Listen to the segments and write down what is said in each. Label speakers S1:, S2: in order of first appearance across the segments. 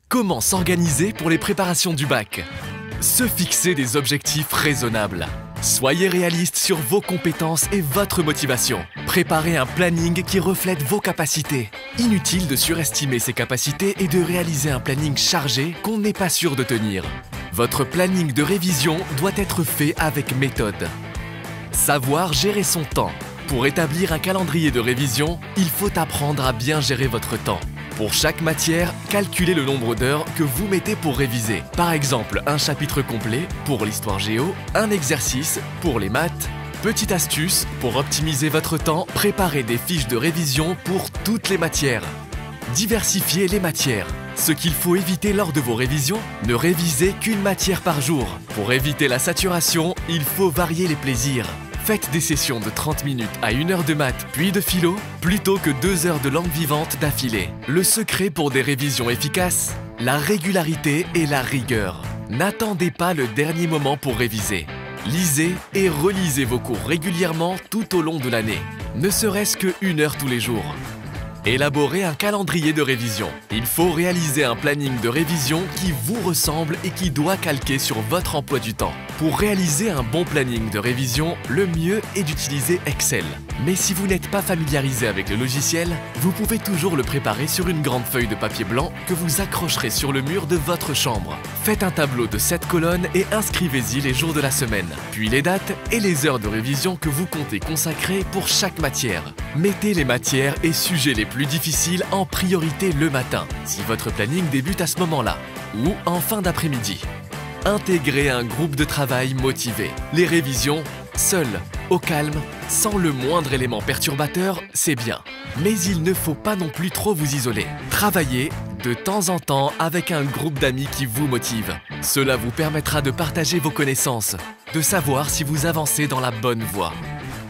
S1: Comment s'organiser pour les préparations du bac? Se fixer des objectifs raisonnables. Soyez réaliste sur vos compétences et votre motivation. Préparez un planning qui reflète vos capacités. Inutile de surestimer ses capacités et de réaliser un planning chargé qu'on n'est pas sûr de tenir. Votre planning de révision doit être fait avec méthode. Savoir gérer son temps. Pour établir un calendrier de révision, il faut apprendre à bien gérer votre temps. Pour chaque matière, calculez le nombre d'heures que vous mettez pour réviser. Par exemple, un chapitre complet pour l'histoire géo, un exercice pour les maths. Petite astuce, pour optimiser votre temps, préparez des fiches de révision pour toutes les matières. Diversifiez les matières. Ce qu'il faut éviter lors de vos révisions, ne révisez qu'une matière par jour. Pour éviter la saturation, il faut varier les plaisirs. Faites des sessions de 30 minutes à 1 heure de maths puis de philo, plutôt que 2 heures de langue vivante d'affilée. Le secret pour des révisions efficaces, la régularité et la rigueur. N'attendez pas le dernier moment pour réviser. Lisez et relisez vos cours régulièrement tout au long de l'année, ne serait-ce que 1 heure tous les jours. Élaborez un calendrier de révision. Il faut réaliser un planning de révision qui vous ressemble et qui doit calquer sur votre emploi du temps. Pour réaliser un bon planning de révision, le mieux est d'utiliser Excel. Mais si vous n'êtes pas familiarisé avec le logiciel, vous pouvez toujours le préparer sur une grande feuille de papier blanc que vous accrocherez sur le mur de votre chambre. Faites un tableau de 7 colonnes et inscrivez-y les jours de la semaine, puis les dates et les heures de révision que vous comptez consacrer pour chaque matière. Mettez les matières et sujets les plus difficiles en priorité le matin, si votre planning débute à ce moment-là, ou en fin d'après-midi. Intégrez un groupe de travail motivé. Les révisions, seules, au calme, sans le moindre élément perturbateur, c'est bien. Mais il ne faut pas non plus trop vous isoler. Travaillez de temps en temps avec un groupe d'amis qui vous motive. Cela vous permettra de partager vos connaissances, de savoir si vous avancez dans la bonne voie.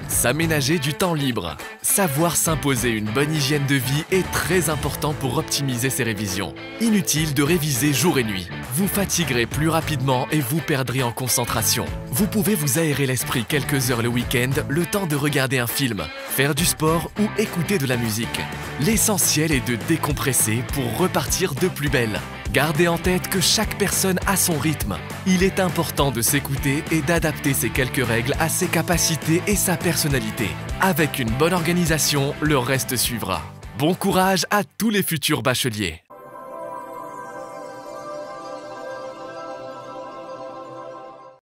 S1: S'aménager du temps libre. Savoir s'imposer une bonne hygiène de vie est très important pour optimiser ses révisions. Inutile de réviser jour et nuit. Vous fatiguerez plus rapidement et vous perdrez en concentration. Vous pouvez vous aérer l'esprit quelques heures le week-end, le temps de regarder un film, faire du sport ou écouter de la musique. L'essentiel est de décompresser pour repartir de plus belle. Gardez en tête que chaque personne a son rythme. Il est important de s'écouter et d'adapter ses quelques règles à ses capacités et sa personnalité. Avec une bonne organisation, le reste suivra. Bon courage à tous les futurs bacheliers!